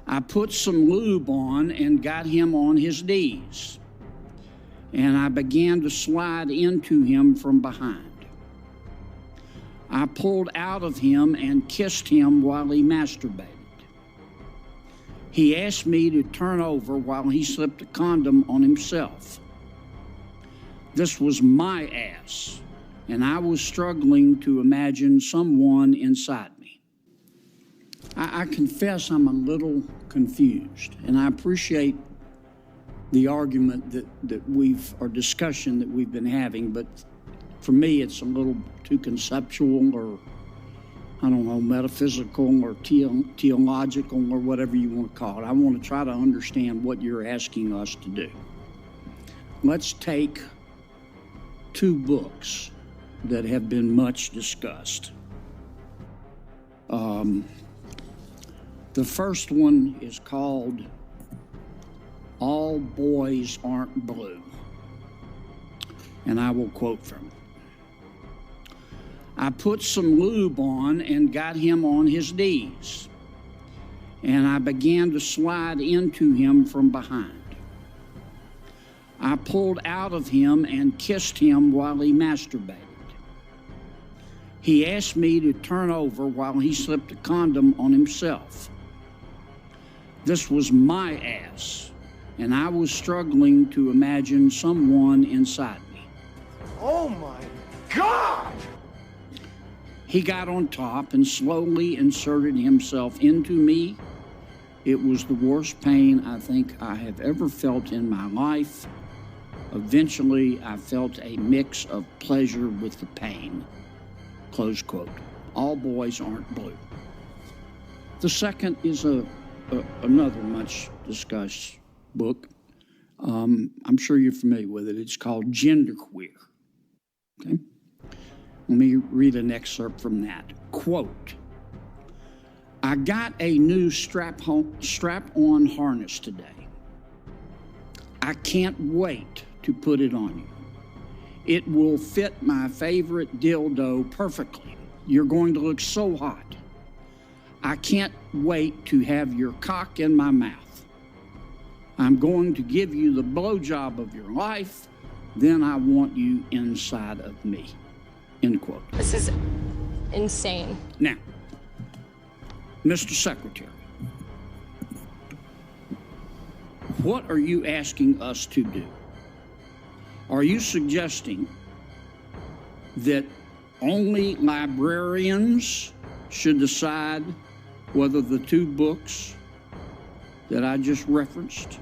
I put some lube on and got him on his knees, and I began to slide into him from behind. I pulled out of him and kissed him while he masturbated. He asked me to turn over while he slipped a condom on himself. This was my ass, and I was struggling to imagine someone inside me. I confess I'm a little confused, and I appreciate the argument or discussion that we've been having, but for me it's a little too conceptual, or I don't know, metaphysical or theological or whatever you want to call it. I want to try to understand what you're asking us to do. Let's take two books that have been much discussed. The first one is called All Boys Aren't Blue, and I will quote from it. I put some lube on and got him on his knees, and I began to slide into him from behind. I pulled out of him and kissed him while he masturbated. He asked me to turn over while he slipped a condom on himself. This was my ass, and I was struggling to imagine someone inside me. Oh my God! He got on top and slowly inserted himself into me. It was the worst pain I think I have ever felt in my life. Eventually, I felt a mix of pleasure with the pain. Close quote. All Boys Aren't Blue. The second is another much discussed book. I'm sure you're familiar with it. It's called Genderqueer. Okay? Let me read an excerpt from that. Quote, I got a new strap-on harness today. I can't wait to put it on you. It will fit my favorite dildo perfectly. You're going to look so hot. I can't wait to have your cock in my mouth. I'm going to give you the blowjob of your life. Then I want you inside of me. End quote. This is insane. Now, Mr. Secretary, what are you asking us to do? Are you suggesting that only librarians should decide whether the two books that I just referenced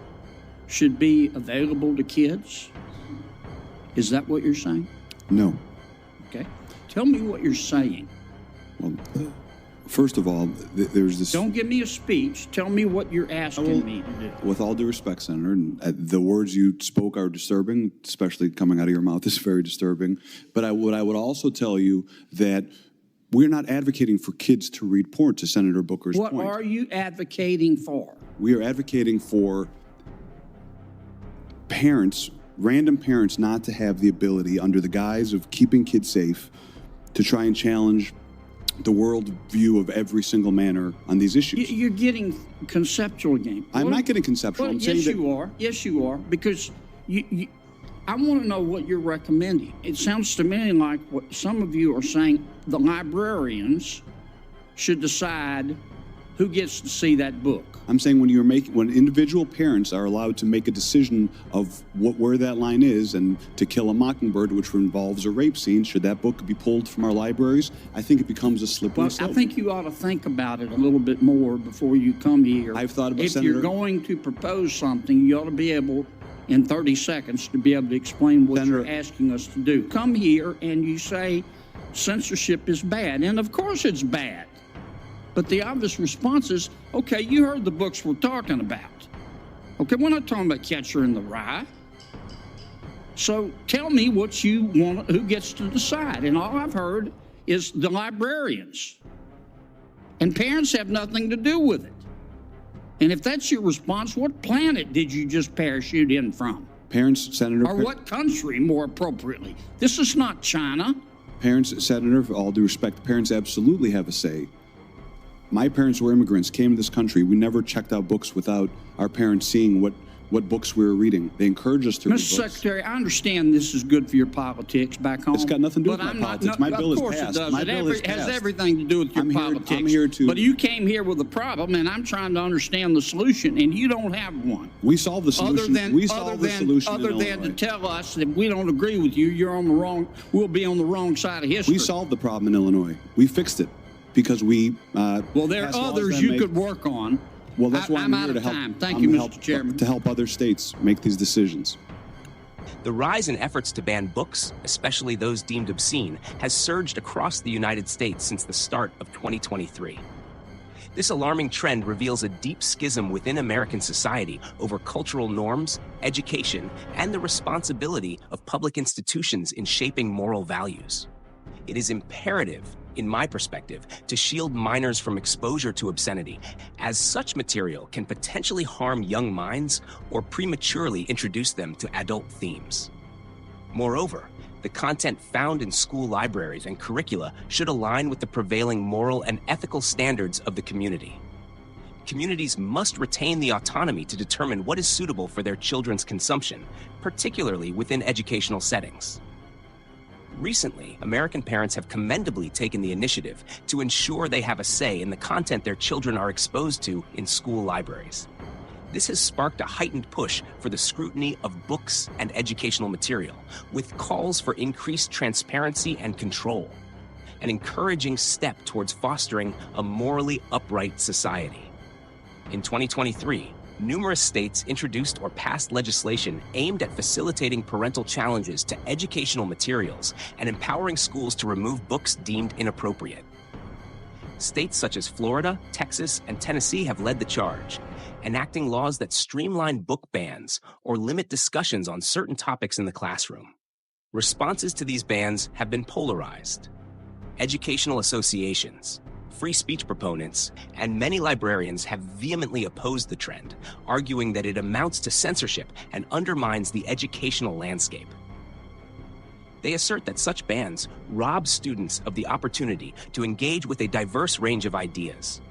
should be available to kids? Is that what you're saying? No. Okay. Tell me what you're saying. Well, first of all, there's this... Don't give me a speech. Tell me what you're asking me to do. With all due respect, Senator, and the words you spoke are disturbing, especially coming out of your mouth is very disturbing. But I would also tell you that we're not advocating for kids to read porn, to Senator Booker's point. What are you advocating for? We are advocating for parents, random parents, not to have the ability, under the guise of keeping kids safe, to try and challenge the world view of every single manner on these issues. You're getting conceptual again. I'm not getting conceptual. Well, I'm saying yes, you are. Yes, you are. Because I want to know what you're recommending. It sounds to me like what some of you are saying, the librarians should decide who gets to see that book. I'm saying when individual parents are allowed to make a decision of where that line is, and To Kill a Mockingbird, which involves a rape scene, should that book be pulled from our libraries? I think it becomes a slippery slope. I think you ought to think about it a little bit more before you come here. I've thought about, If you're going to propose something, you ought to be able, in 30 seconds, to be able to explain what you're asking us to do. Come here and you say censorship is bad, and of course it's bad. But the obvious response is, okay, you heard the books we're talking about. Okay, we're not talking about Catcher in the Rye. So tell me what you want, who gets to decide. And all I've heard is the librarians. And parents have nothing to do with it. And if that's your response, what planet did you just parachute in from? Parents, Senator... Or what country, more appropriately? This is not China. Parents, Senator, with all due respect, parents absolutely have a say. My parents were immigrants, came to this country. We never checked out books without our parents seeing what books we were reading. They encouraged us to read books. Mr. Secretary, I understand this is good for your politics back home. It's got nothing to do with my politics. My bill is passed. Of course it does. My bill is passed. Has everything to do with your politics. I'm here to... But you came here with a problem, and I'm trying to understand the solution, and you don't have one. We solved the solution. Other than to tell us that we don't agree with you, we'll be on the wrong side of history. We solved the problem in Illinois. We fixed it because we well, there are others you could work on. Well, that's why I'm here to help. Thank you, Mr. Chairman. To help other states make these decisions. The rise in efforts to ban books, especially those deemed obscene, has surged across the United States since the start of 2023. This alarming trend reveals a deep schism within American society over cultural norms, education, and the responsibility of public institutions in shaping moral values. It is imperative, in my perspective, to shield minors from exposure to obscenity, as such material can potentially harm young minds or prematurely introduce them to adult themes. Moreover, the content found in school libraries and curricula should align with the prevailing moral and ethical standards of the community. Communities must retain the autonomy to determine what is suitable for their children's consumption, particularly within educational settings. Recently, American parents have commendably taken the initiative to ensure they have a say in the content their children are exposed to in school libraries. This has sparked a heightened push for the scrutiny of books and educational material, with calls for increased transparency and control, an encouraging step towards fostering a morally upright society. In 2023, numerous states introduced or passed legislation aimed at facilitating parental challenges to educational materials and empowering schools to remove books deemed inappropriate. States such as Florida, Texas, and Tennessee have led the charge, enacting laws that streamline book bans or limit discussions on certain topics in the classroom. Responses to these bans have been polarized. Educational associations, free speech proponents, and many librarians have vehemently opposed the trend, arguing that it amounts to censorship and undermines the educational landscape. They assert that such bans rob students of the opportunity to engage with a diverse range of ideas.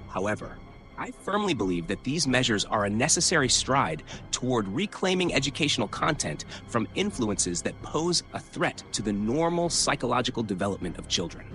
However, I firmly believe that these measures are a necessary stride toward reclaiming educational content from influences that pose a threat to the normal psychological development of children.